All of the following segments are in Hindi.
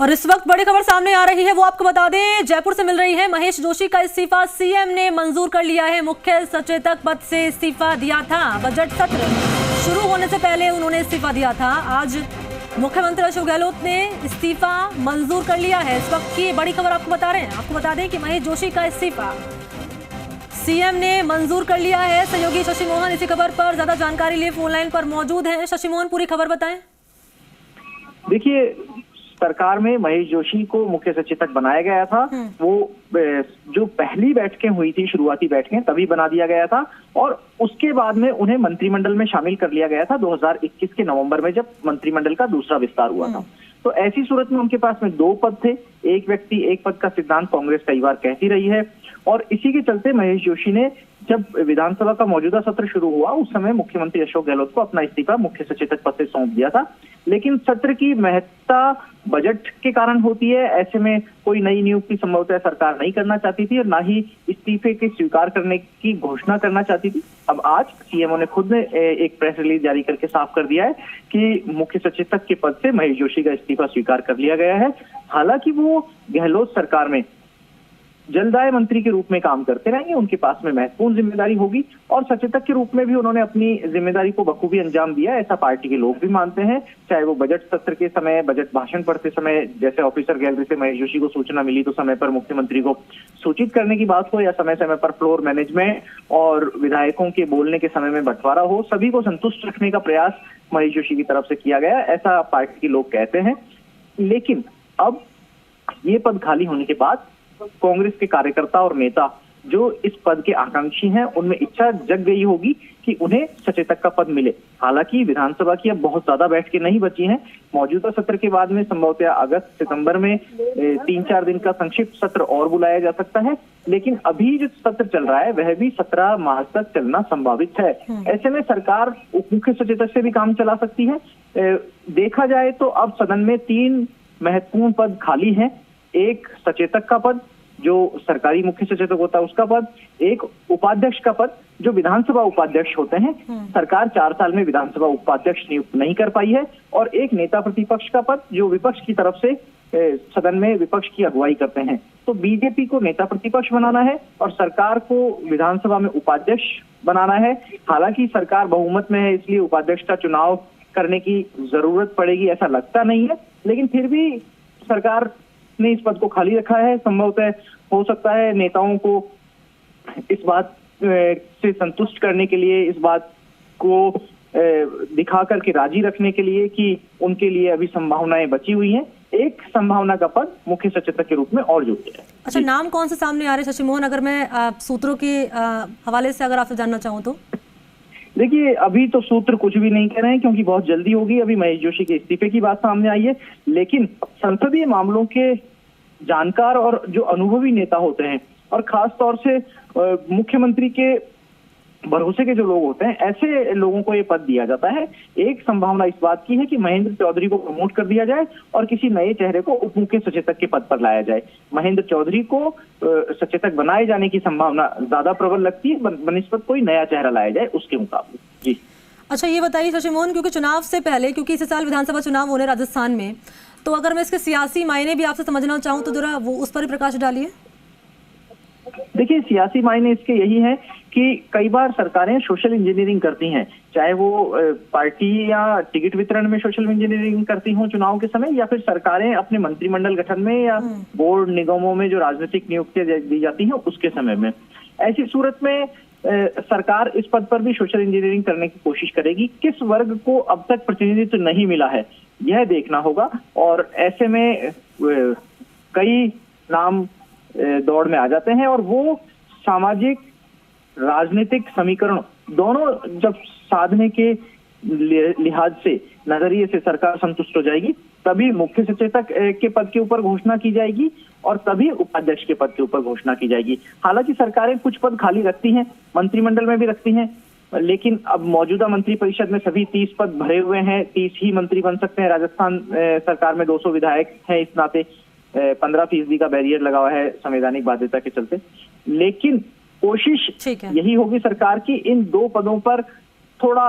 और इस वक्त बड़ी खबर सामने आ रही है, वो आपको बता दें, जयपुर से मिल रही है। महेश जोशी का इस्तीफा सीएम ने मंजूर कर लिया है। मुख्य सचेतक पद से इस्तीफा दिया था। बजट सत्र शुरू होने से पहले उन्होंने इस्तीफा दिया था। आज मुख्यमंत्री अशोक गहलोत ने इस्तीफा मंजूर कर लिया है। इस वक्त की बड़ी खबर आपको बता रहे हैं। आपको बता दें कि महेश जोशी का इस्तीफा सीएम ने मंजूर कर लिया है। सहयोगी शशि मोहन इसी खबर पर ज्यादा जानकारी लिए फोन लाइन पर मौजूद हैं। शशि मोहन, पूरी खबर बताएं। देखिए, सरकार में महेश जोशी को मुख्य सचेतक बनाया गया था। वो जो पहली बैठकें हुई थी, शुरुआती बैठकें, तभी बना दिया गया था और उसके बाद में उन्हें मंत्रिमंडल में शामिल कर लिया गया था 2021 के नवंबर में, जब मंत्रिमंडल का दूसरा विस्तार हुआ था। तो ऐसी सूरत में उनके पास में दो पद थे। एक व्यक्ति एक पद का सिद्धांत कांग्रेस कई बार कहती रही है और इसी के चलते महेश जोशी ने, जब विधानसभा का मौजूदा सत्र शुरू हुआ, उस समय मुख्यमंत्री अशोक गहलोत को अपना इस्तीफा मुख्य सचेतक पद से सौंप दिया था। लेकिन सत्र की महत्ता बजट के कारण होती है। ऐसे में कोई नई नियुक्ति संभवतः सरकार नहीं करना चाहती थी और ना ही इस्तीफे के स्वीकार करने की घोषणा करना चाहती थी। अब आज सीएमओ ने खुद ने एक प्रेस रिलीज जारी करके साफ कर दिया है कि मुख्य सचेतक के पद से महेश जोशी का इस्तीफा स्वीकार कर लिया गया है। हालांकि वो गहलोत सरकार में जलदाय मंत्री के रूप में काम करते रहेंगे, उनके पास में महत्वपूर्ण जिम्मेदारी होगी और सचेतक के रूप में भी उन्होंने अपनी जिम्मेदारी को बखूबी अंजाम दिया, ऐसा पार्टी के लोग भी मानते हैं। चाहे वो बजट सत्र के समय, बजट भाषण पढ़ते समय, जैसे ऑफिसर गैलरी से महेश जोशी को सूचना मिली तो समय पर मुख्यमंत्री को सूचित करने की बात हो, या समय समय पर फ्लोर मैनेजमेंट और विधायकों के बोलने के समय में बंटवारा हो, सभी को संतुष्ट रखने का प्रयास महेश जोशी की तरफ से किया गया, ऐसा पार्टी के लोग कहते हैं। लेकिन अब ये पद खाली होने के बाद कांग्रेस के कार्यकर्ता और नेता जो इस पद के आकांक्षी हैं, उनमें इच्छा जग गई होगी कि उन्हें सचेतक का पद मिले। हालांकि विधानसभा की अब बहुत ज्यादा बैठकें नहीं बची हैं। मौजूदा सत्र के बाद में संभवतः अगस्त सितंबर में 3-4 दिन का संक्षिप्त सत्र और बुलाया जा सकता है। लेकिन अभी जो सत्र चल रहा है वह भी 17 मार्च तक चलना संभावित है। ऐसे में सरकार उप मुख्य सचेतक से भी काम चला सकती है। देखा जाए तो अब सदन में 3 महत्वपूर्ण पद खाली हैं। एक सचेतक का पद, जो सरकारी मुख्य सचेतक होता है उसका पद, एक उपाध्यक्ष का पद, जो विधानसभा उपाध्यक्ष होते हैं। सरकार 4 साल में विधानसभा उपाध्यक्ष नियुक्त नहीं कर पाई है। और एक नेता प्रतिपक्ष का पद, जो विपक्ष की तरफ से सदन में विपक्ष की अगुवाई करते हैं। तो बीजेपी को नेता प्रतिपक्ष बनाना है और सरकार को विधानसभा में उपाध्यक्ष बनाना है। हालांकि सरकार बहुमत में है, इसलिए उपाध्यक्ष का चुनाव करने की जरूरत पड़ेगी ऐसा लगता नहीं है। लेकिन फिर भी सरकार ने इस पद को खाली रखा है। संभवतः हो सकता है नेताओं को इस बात से संतुष्ट करने के लिए, इस बात को दिखा करके राजी रखने के लिए कि उनके लिए अभी संभावनाएं बची हुई हैं, एक संभावना का पद मुख्य सचेतक के रूप में और जुड़ गया है। अच्छा, नाम कौन से सामने आ रहे हैं शशि मोहन, अगर मैं सूत्रों के हवाले से अगर आपसे जानना चाहूँ तो? देखिए, अभी तो सूत्र कुछ भी नहीं कह रहे हैं क्योंकि बहुत जल्दी होगी। अभी महेश जोशी के इस्तीफे की बात सामने आई है, लेकिन संसदीय मामलों के जानकार और जो अनुभवी नेता होते हैं और खास तौर से मुख्यमंत्री के भरोसे के जो लोग होते हैं, ऐसे लोगों को ये पद दिया जाता है। एक संभावना इस बात की है कि महेंद्र चौधरी को प्रमोट कर दिया जाए और किसी नए चेहरे को उप मुख्य सचेतक के पद पर लाया जाए। महेंद्र चौधरी को सचेतक बनाए जाने की संभावना ज्यादा प्रबल लगती है बनिस्बत कोई नया चेहरा लाया जाए उसके मुकाबले। जी अच्छा, ये बताइए शशि मोहन, क्योंकि चुनाव से पहले, क्योंकि इस साल विधानसभा चुनाव होने राजस्थान में, तो अगर मैं इसके सियासी मायने भी आपसे समझना चाहूँ तो जरा वो उस पर ही प्रकाश डालिए। देखिए, सियासी मायने इसके यही है कि कई बार सरकारें सोशल इंजीनियरिंग करती हैं, चाहे वो पार्टी या टिकट वितरण में सोशल इंजीनियरिंग करती हों चुनाव के समय, या फिर सरकारें अपने मंत्रिमंडल गठन में या बोर्ड निगमों में जो राजनीतिक नियुक्तियां दी जाती हैं उसके समय में। ऐसी सूरत में सरकार इस पद पर भी सोशल इंजीनियरिंग करने की कोशिश करेगी। किस वर्ग को अब तक प्रतिनिधित्व नहीं मिला है यह देखना होगा और ऐसे में कई नाम दौड़ में आ जाते हैं और वो सामाजिक राजनीतिक समीकरण दोनों जब साधने के लिहाज से, नजरिए से सरकार संतुष्ट हो जाएगी, तभी मुख्य सचेतक के पद के ऊपर घोषणा की जाएगी और तभी उपाध्यक्ष के पद के ऊपर घोषणा की जाएगी। हालांकि सरकारें कुछ पद खाली रखती हैं, मंत्रिमंडल में भी रखती हैं, लेकिन अब मौजूदा मंत्रिपरिषद में सभी 30 पद भरे हुए हैं। 30 ही मंत्री बन सकते हैं। राजस्थान सरकार में 200 विधायक हैं, इस नाते 15% का बैरियर लगा हुआ है संवैधानिक बाध्यता के चलते। लेकिन कोशिश यही होगी सरकार की इन 2 पदों पर थोड़ा।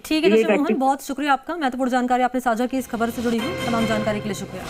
ठीक है शशि मोहन, बहुत शुक्रिया आपका। महत्वपूर्ण जानकारी आपने साझा की इस खबर से जुड़ी हुई। तमाम जानकारी के लिए शुक्रिया।